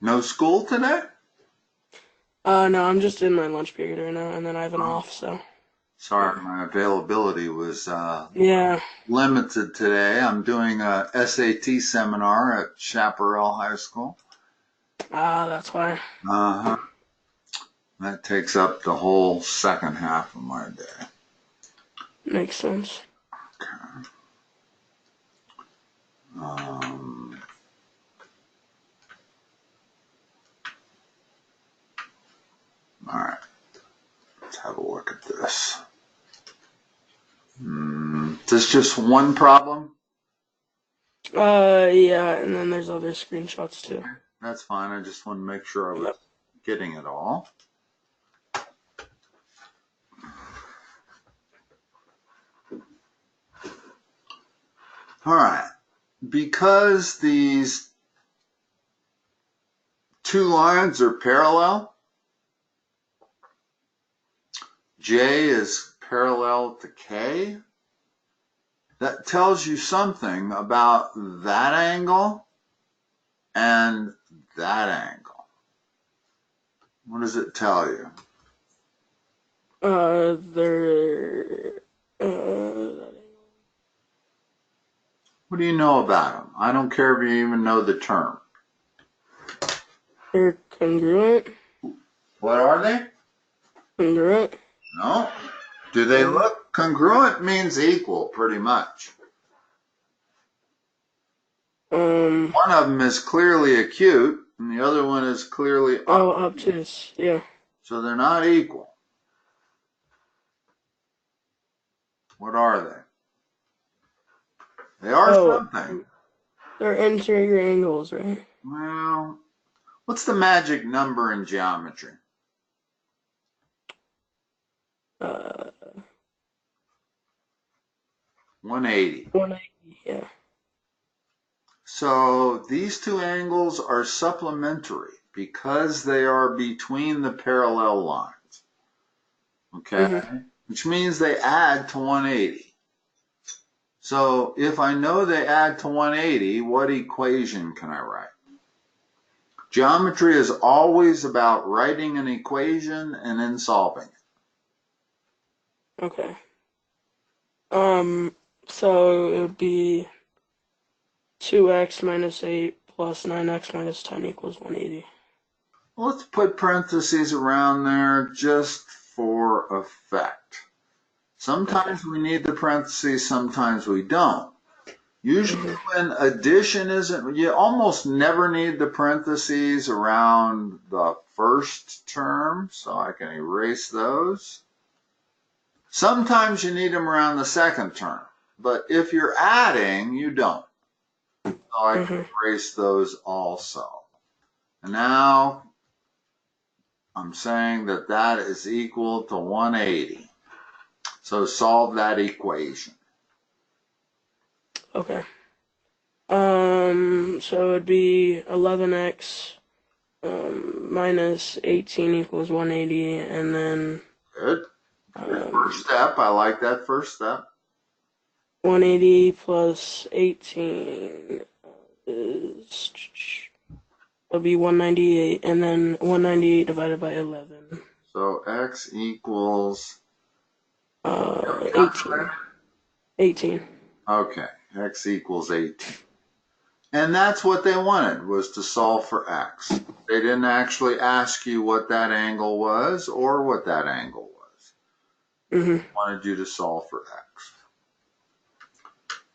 No school today? No, I'm just in my lunch period right now, and then I have an Oh, off, so sorry, yeah. my availability was Yeah. limited today. I'm doing a SAT seminar at Chaparral High School. Ah, that's why. Uh-huh. That takes up the whole second half of my day. Makes sense. Um, all right, let's have a look at this. Is this just one problem? Yeah, and then there's other screenshots too. That's fine. I just want to make sure I was Yep. getting it all. All right. Because these two lines are parallel, J is parallel to K. That tells you something about that angle and that angle. What does it tell you? They're What do you know about them? I don't care if you even know the term. they're congruent. What are they? Congruent. No. Do they Um, look congruent? Means equal, pretty much. um, One of them is clearly acute, and the other one is clearly oh, obtuse. obtuse. Yeah. So they're not equal. What are they? They are Oh, something. they're interior angles, right? Well, what's the magic number in geometry? Uh, 180. 180. Yeah. So these two angles are supplementary because they are between the parallel lines. Okay? Mhm. Which means they add to 180. So if I know they add to 180, what equation can I write? Geometry is always about writing an equation and then solving it. Okay. So it would be 2x minus 8 plus 9x minus 10 equals 180. Let's put parentheses around there just for effect. Okay. Sometimes we need the parentheses, sometimes we don't. Usually Mhm. when addition isn't, you almost never need the parentheses around the first term, so I can erase those. Sometimes you need them around the second term, but if you're adding, you don't. So I can Mhm. erase those also. And now I'm saying that that is equal to 180. So solve that equation. Okay. So it would be 11x minus 18 equals 180, and then Good. Good um, first step. I like that first step. 180 plus 18 is it'll be 198, and then 198 divided by 11. So x equals 18. 18. okay, x equals 18. And that's what they wanted, was to solve for x. They didn't actually ask you what that angle was or what that angle was. Mm-hmm. They wanted you to solve for x.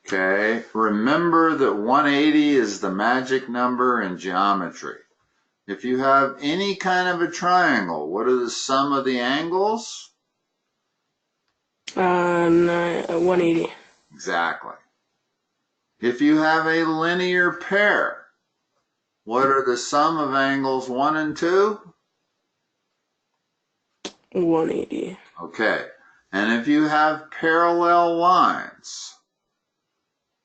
Okay, remember that 180 is the magic number in geometry. If you have any kind of a triangle, what are the sum of the angles? 180. Exactly. If you have a linear pair, what are the sum of angles 1 and 2? 180. Okay. And if you have parallel lines,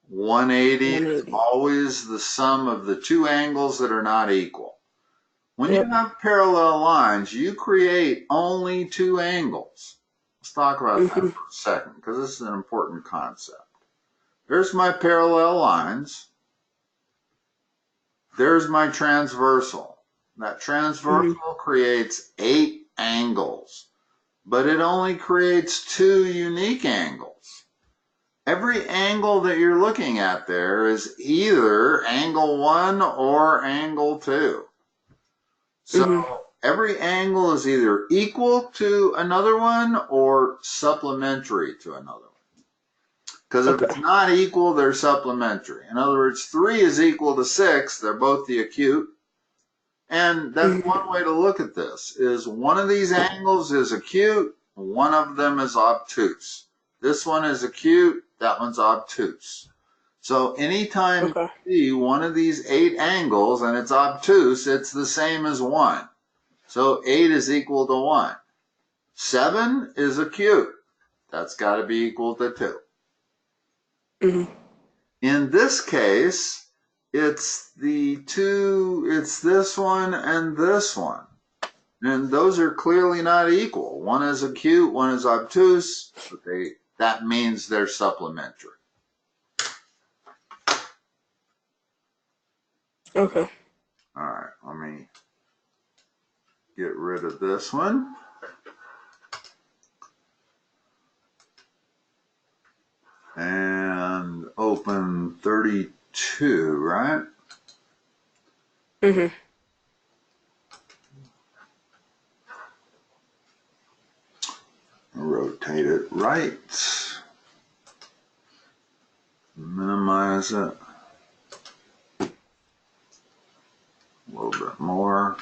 180 is 180. always the sum of the two angles that are not equal. When you Yep. have parallel lines, you create only two angles. Let's talk about that Mm-hmm. for a second, because this is an important concept. There's my parallel lines. There's my transversal. That transversal creates 8 angles, but it only creates 2 unique angles. Every angle that you're looking at there is either angle 1 or angle 2. So every angle is either equal to another one or supplementary to another one. Because if it's not equal, they're supplementary. In other words, 3 is equal to 6. They're both the acute. And that's one way to look at this, is one of these angles is acute, one of them is obtuse. This one is acute, that one's obtuse. So anytime you see one of these 8 angles and it's obtuse, it's the same as 1. So 8 is equal to 1. 7 is acute. That's got to be equal to 2. In this case, it's this one and this one. And those are clearly not equal. One is acute, one is obtuse. But that means they're supplementary. Okay. All right, let me get rid of this one. And open 32, right? Rotate it right. Minimize it. A little bit more.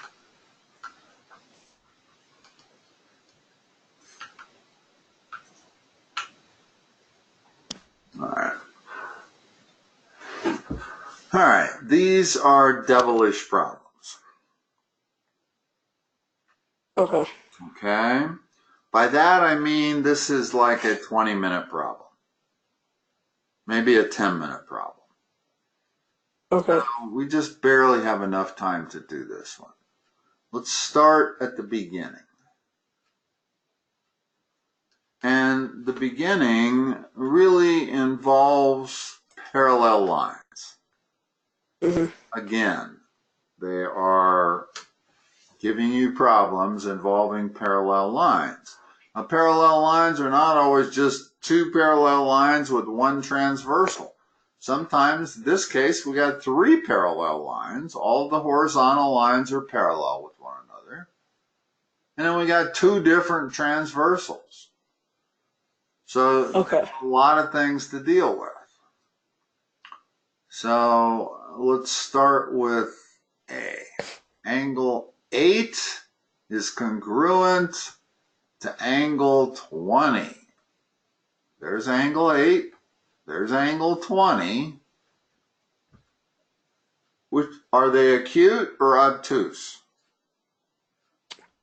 All right, these are devilish problems. Okay. By that I mean this is like a 20-minute problem. Maybe a 10-minute problem. So we just barely have enough time to do this one. Let's start at the beginning. And the beginning really involves parallel lines. Again, they are giving you problems involving parallel lines. Now, parallel lines are not always just 2 parallel lines with 1 transversal. Sometimes, in this case, we got 3 parallel lines. All the horizontal lines are parallel with one another. And then we got 2 different transversals. So, a lot of things to deal with. So, let's start with A. Angle 8 is congruent to angle 20. There's angle 8. There's angle 20. Which, are they acute or obtuse?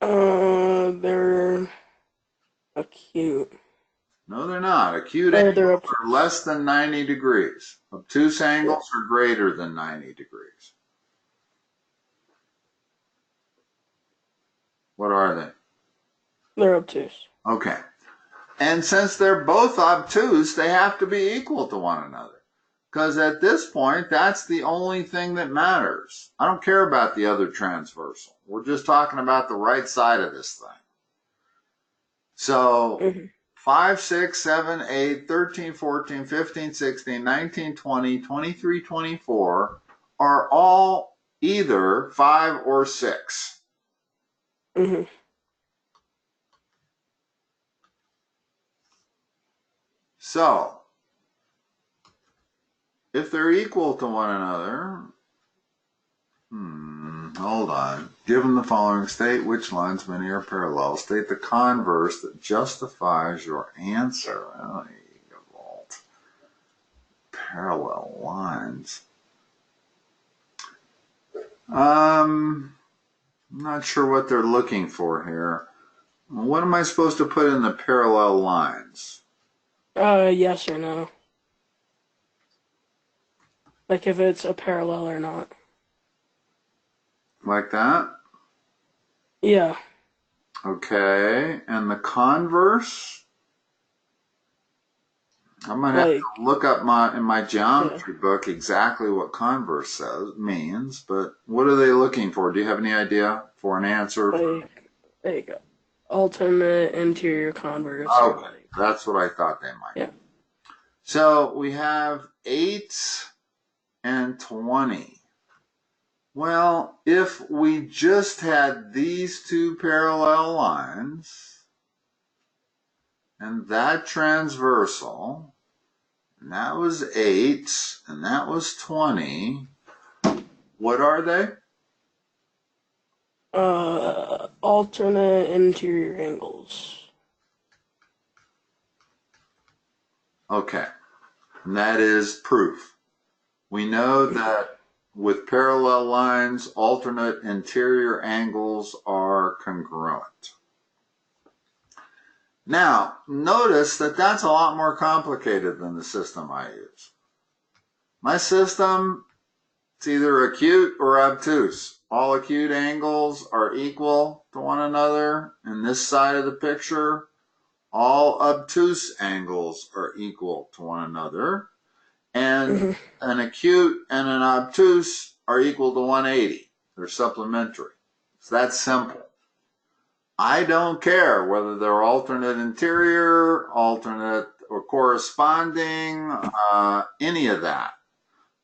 They're acute. No, they're not. Acute angles are less than 90 degrees. Obtuse angles are greater than 90 degrees. What are they? They're obtuse. Okay. And since they're both obtuse, they have to be equal to one another. Because at this point, that's the only thing that matters. I don't care about the other transversal. We're just talking about the right side of this thing. So 5, 6, 7, 8, 13, 14, 15, 16, 19, 20, 23, 24 are all either 5 or 6. So, if they're equal to one another, hold on. Given the following, state which lines many are parallel. State the converse that justifies your answer. Oh, vault. Parallel lines. I'm not sure what they're looking for here. What am I supposed to put in the parallel lines? Yes or no. Like if it's a parallel or not. Like that? Yeah. Okay, and the converse? I'm going to have Like, to look up in my yeah, geometry book exactly what converse means, but what are they looking for? Do you have any idea for an answer? like alternate interior converse or Okay, like, that's what I thought they might. yeah. So we have 8 and 20. Well, if we just had these two parallel lines and that transversal, and that was 8 and that was 20, what are they? Alternate interior angles. Okay, and that is proof. We know that with parallel lines, alternate interior angles are congruent. Now, notice that that's a lot more complicated than the system I use. My system, it's either acute or obtuse. All acute angles are equal to one another in this side of the picture. All obtuse angles are equal to one another. And an acute and an obtuse are equal to 180. They're supplementary. It's that simple. I don't care whether they're alternate interior, alternate or corresponding, any of that.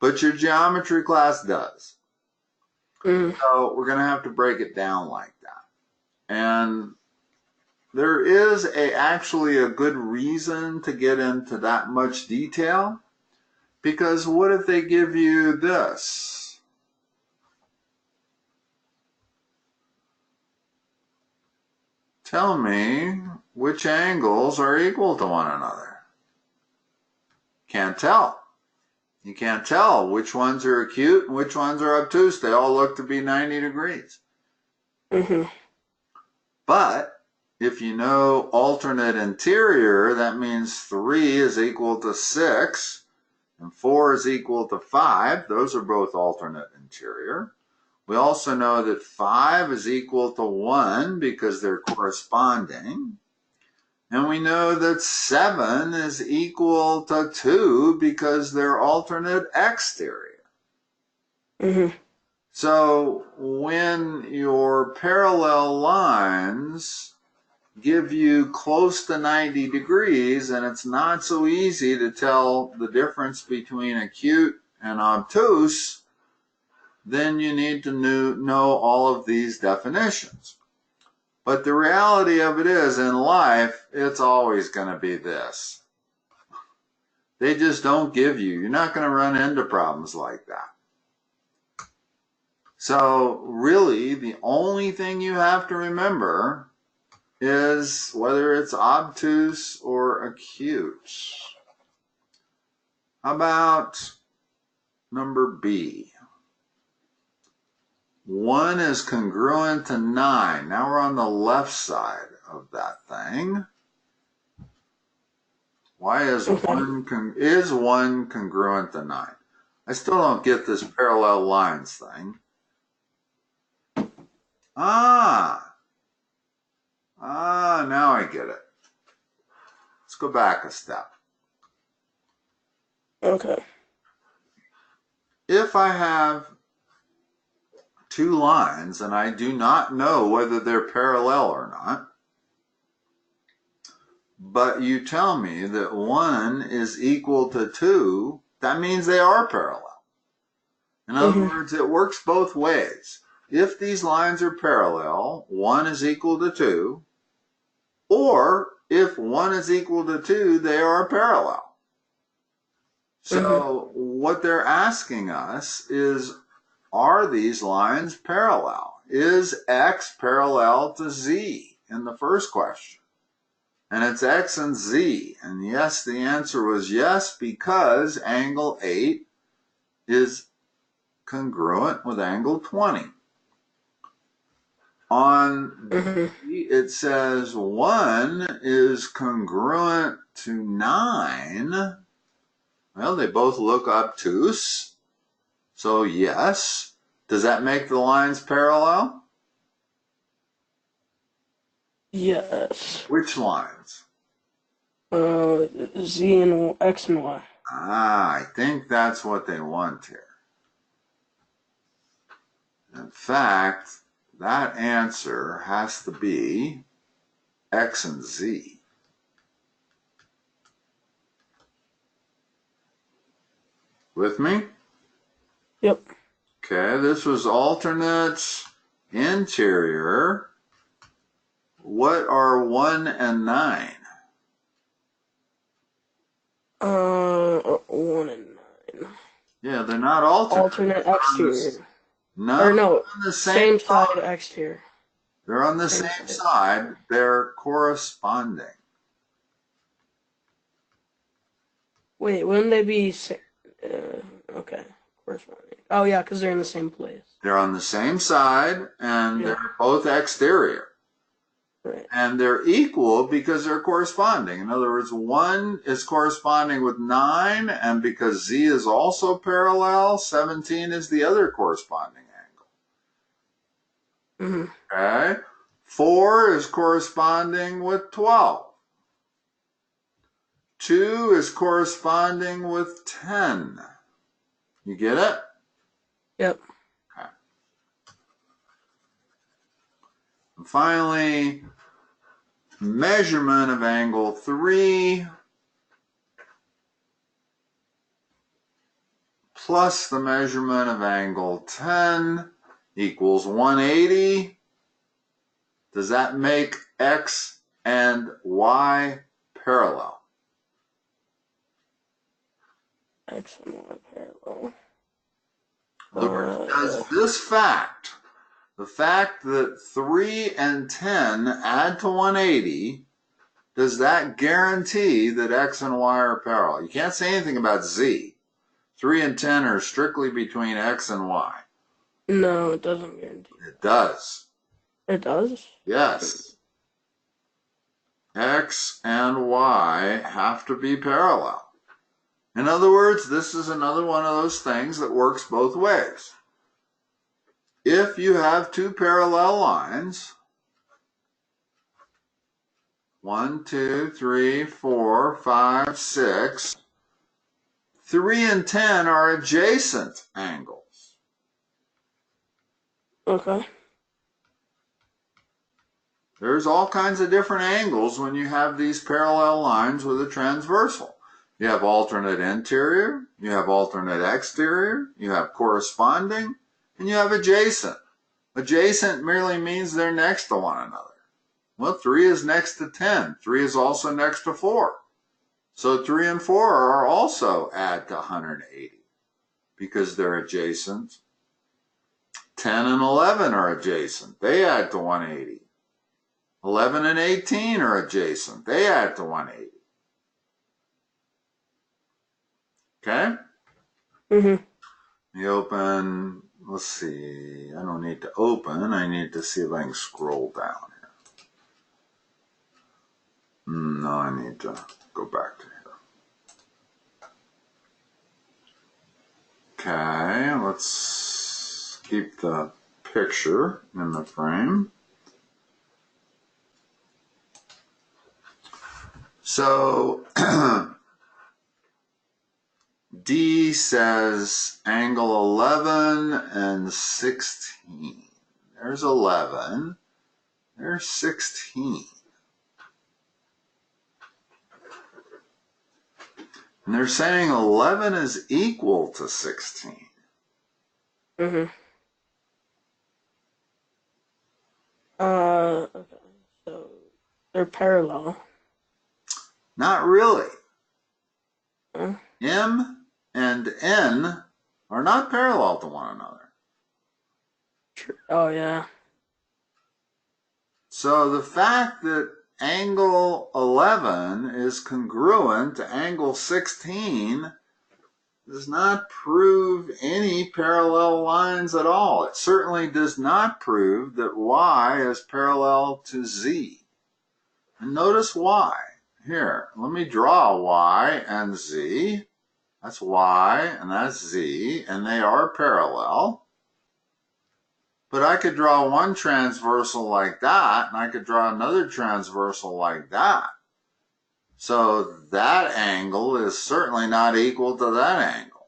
But your geometry class does. So we're going to have to break it down like that. And there is actually a good reason to get into that much detail. Because what if they give you this? Tell me which angles are equal to one another. Can't tell. You can't tell which ones are acute and which ones are obtuse. They all look to be 90 degrees. But if you know alternate interior, that means 3 is equal to 6 and 4 is equal to 5. Those are both alternate interior. We also know that 5 is equal to 1 because they're corresponding. And we know that 7 is equal to 2 because they're alternate exterior. So when your parallel lines give you close to 90 degrees and it's not so easy to tell the difference between acute and obtuse, then you need to know all of these definitions. But the reality of it is, in life, it's always going to be this. They just don't give you. You're not going to run into problems like that. So really, the only thing you have to remember is whether it's obtuse or acute. How about number B? 1 is congruent to 9. Now we're on the left side of that thing. Why is 1 congruent to 9? I still don't get this parallel lines thing. Now I get it. Let's go back a step. Okay. If I have two lines and I do not know whether they're parallel or not, but you tell me that 1 is equal to 2, that means they are parallel. In other words, it works both ways. If these lines are parallel, 1 is equal to 2, or if 1 is equal to 2, they are parallel. So what they're asking us is, are these lines parallel? Is x parallel to z in the first question? And it's x and z. And yes, the answer was yes, because angle 8 is congruent with angle 20. On B, it says 1 is congruent to 9. Well, they both look obtuse. So yes. Does that make the lines parallel? Yes. Which lines? Z and X and Y. Ah, I think that's what they want here. In fact, that answer has to be X and Z. With me? Yep. Okay, this was alternate interior. What are 1 and 9? 1 and 9. Yeah, they're not alternate. Alternate exterior. No, Or no, on the same side exterior. They're on the same side. They're corresponding. Wait, wouldn't they be? Okay, corresponding. Oh yeah, because they're in the same place. They're on the same side, and Yeah. they're both exterior. Right. And they're equal because they're corresponding. In other words, 1 is corresponding with 9, and because Z is also parallel, 17 is the other corresponding angle. Mm-hmm. Okay? 4 is corresponding with 12. 2 is corresponding with 10. You get it? Yep. Okay. And finally, measurement of angle 3 plus the measurement of angle 10 equals 180. Does that make X and Y parallel? X and Y parallel. Does this fact, the fact that 3 and 10 add to 180, does that guarantee that X and Y are parallel? You can't say anything about Z. 3 and 10 are strictly between X and Y. No, it doesn't guarantee. It does. It does? Yes. X and Y have to be parallel. In other words, this is another one of those things that works both ways. If you have two parallel lines, 1, 2, 3, 4, 5, 6, 3 and 10 are adjacent angles. Okay. There's all kinds of different angles when you have these parallel lines with a transversal. You have alternate interior, you have alternate exterior, you have corresponding, and you have adjacent. Adjacent merely means they're next to one another. Well, 3 is next to 10. 3 is also next to 4. So 3 and 4 are also add to 180 because they're adjacent. 10 and 11 are adjacent. They add to 180. 11 and 18 are adjacent. They add to 180. Okay? You open, let's see, I don't need to open, I need to see if I can scroll down here. No, I need to go back to here. Okay, let's keep the picture in the frame. So, D says angle 11 and 16. There's 11. There's 16. And they're saying 11 is equal to 16. Okay. So they're parallel. Not really. Huh? M and N are not parallel to one another. Oh, yeah. So the fact that angle 11 is congruent to angle 16 does not prove any parallel lines at all. It certainly does not prove that Y is parallel to Z. And notice Y. Here, let me draw Y and Z. That's Y and that's Z, and they are parallel. But I could draw one transversal like that, and I could draw another transversal like that. So that angle is certainly not equal to that angle.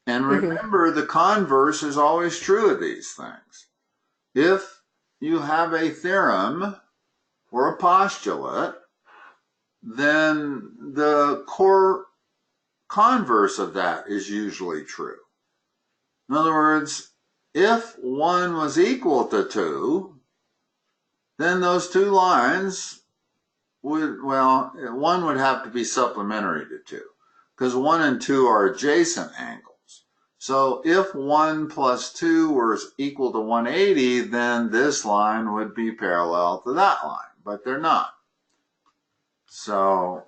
And remember, the converse is always true of these things. If you have a theorem or a postulate, then the core converse of that is usually true. In other words, if 1 was equal to 2, then those two lines would, well, 1 would have to be supplementary to 2, because 1 and 2 are adjacent angles. So if 1 plus 2 were equal to 180, then this line would be parallel to that line, but they're not. So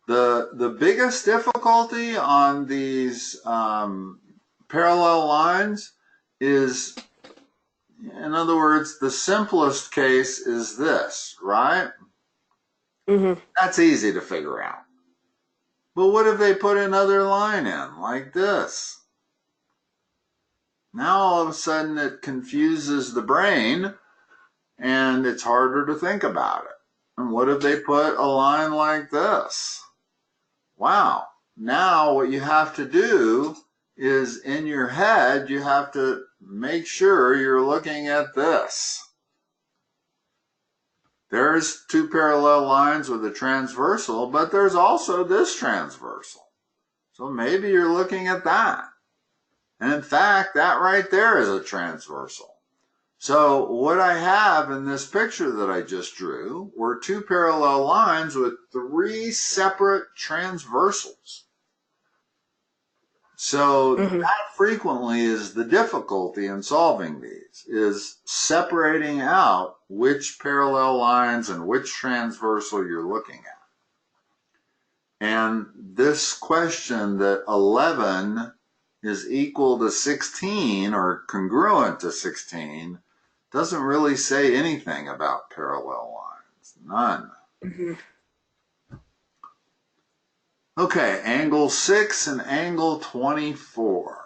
the biggest difficulty on these parallel lines is, in other words, the simplest case is this, right? That's easy to figure out. But what if they put another line in, like this? Now all of a sudden it confuses the brain, and it's harder to think about it. And what if they put a line like this? Wow. Now what you have to do is, in your head, you have to make sure you're looking at this. There's two parallel lines with a transversal, but there's also this transversal. So maybe you're looking at that. And in fact, that right there is a transversal. So what I have in this picture that I just drew were two parallel lines with three separate transversals. So that frequently is the difficulty in solving these, is separating out which parallel lines and which transversal you're looking at. And this question that 11 is equal to 16 or congruent to 16 doesn't really say anything about parallel lines. None. Okay, angle 6 and angle 24.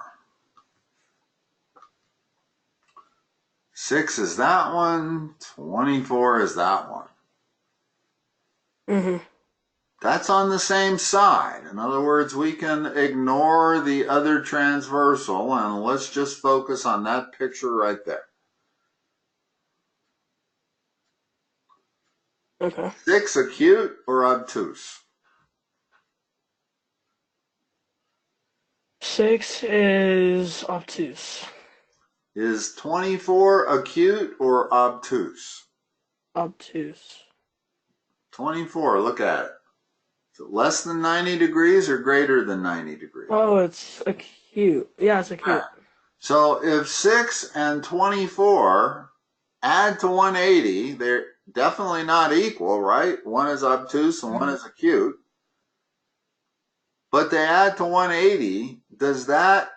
6 is that one, 24 is that one. That's on the same side. In other words, we can ignore the other transversal and let's just focus on that picture right there. Okay. 6 acute or obtuse? 6 is obtuse. Is 24 acute or obtuse? Obtuse. 24, look at it. Is it less than 90 degrees or greater than 90 degrees? Oh, it's acute. Yeah, it's acute. So if 6 and 24 add to 180, they're definitely not equal, right? One is obtuse and one is acute. But they add to 180. Does that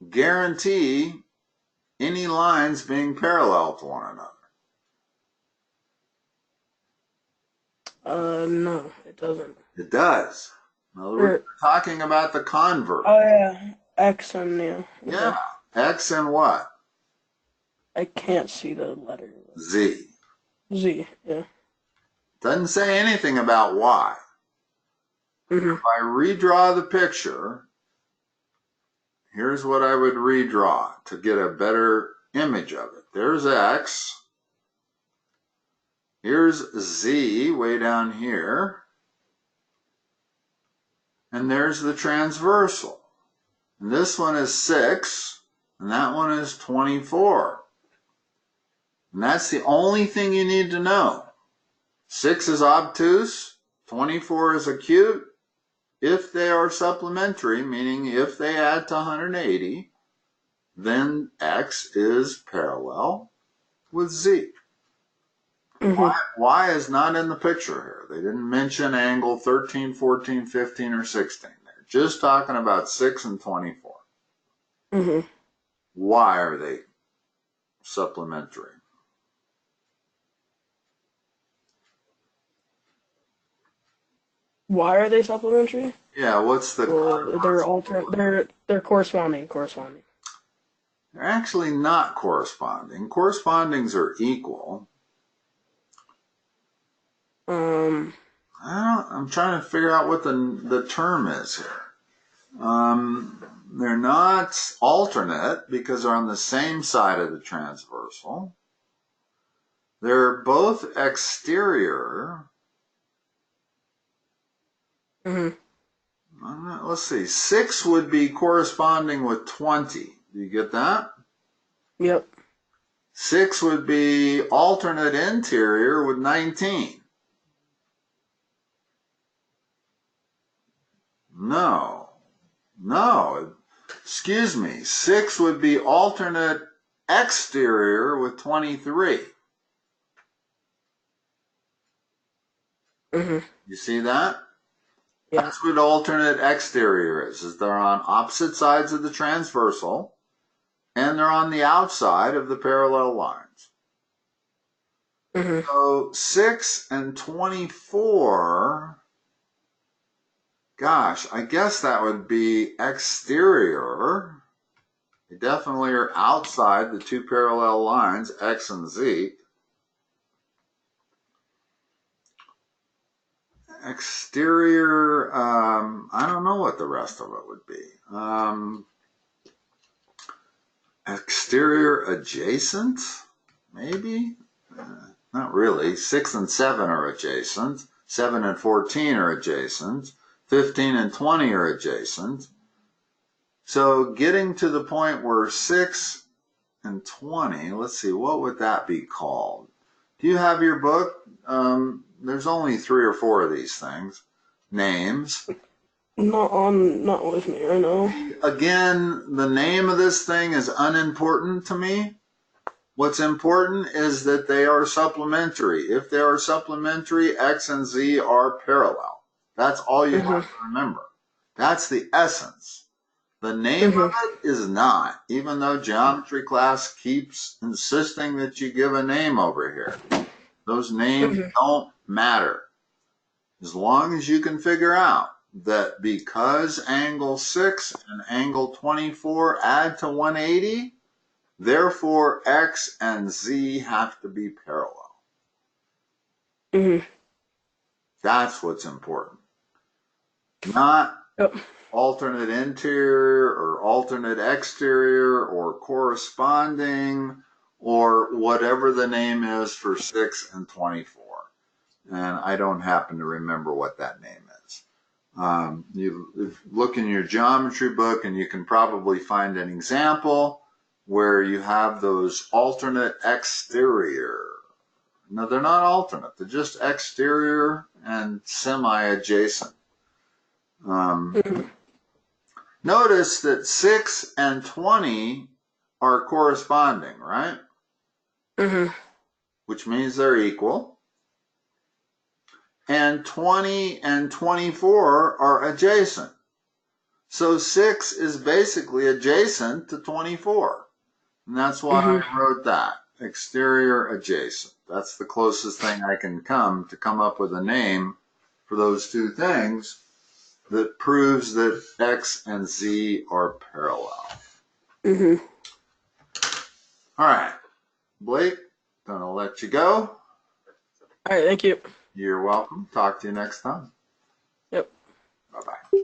guarantee any lines being parallel to one another? No, it doesn't. It does. In other words, we're talking about the converse. Oh, yeah. X and, yeah. Okay. Yeah. X and what? I can't see the letter. Z. Z, yeah. Doesn't say anything about Y. If I redraw the picture, here's what I would redraw to get a better image of it. There's X. Here's Z way down here. And there's the transversal. And this one is 6, and that one is 24. And that's the only thing you need to know. 6 is obtuse, 24 is acute. If they are supplementary, meaning if they add to 180, then X is parallel with Z. Y is not in the picture here. They didn't mention angle 13, 14, 15, or 16. They're just talking about 6 and 24. Why are they supplementary? Why are they supplementary? Yeah, what's the... They're corresponding. They're actually not corresponding. Correspondings are equal. I'm trying to figure out what the term is here. They're not alternate because they're on the same side of the transversal. They're both exterior. Let's see. 6 would be corresponding with 20. Do you get that? Yep. 6 would be alternate interior with 19. No. Excuse me. 6 would be alternate exterior with 23. You see that? Yeah. That's what alternate exterior is they're on opposite sides of the transversal, and they're on the outside of the parallel lines. So 6 and 24, gosh, I guess that would be exterior. They definitely are outside the two parallel lines, X and Z. Exterior, I don't know what the rest of it would be. Exterior adjacent, maybe? Not really. 6 and 7 are adjacent. 7 and 14 are adjacent. 15 and 20 are adjacent. So getting to the point where 6 and 20, let's see, what would that be called? Do you have your book? There's only 3 or 4 of these things. Names. Not with me right now. Again, the name of this thing is unimportant to me. What's important is that they are supplementary. If they are supplementary, X and Z are parallel. That's all you have to remember. That's the essence. The name of it is not, even though geometry class keeps insisting that you give a name over here. Those names don't matter. As long as you can figure out that because angle 6 and angle 24 add to 180, therefore X and Z have to be parallel. That's what's important. Not alternate interior or alternate exterior or corresponding or whatever the name is for 6 and 24. And I don't happen to remember what that name is. You look in your geometry book and you can probably find an example where you have those alternate exterior. No, they're not alternate. They're just exterior and semi-adjacent. Notice that 6 and 20 are corresponding, right? Which means they're equal. And 20 and 24 are adjacent. So 6 is basically adjacent to 24. And that's why I wrote that. Exterior adjacent. That's the closest thing I can come up with a name for those two things that proves that X and Z are parallel. All right. Blake, gonna let you go. All right, thank you. You're welcome. Talk to you next time. Yep. Bye-bye.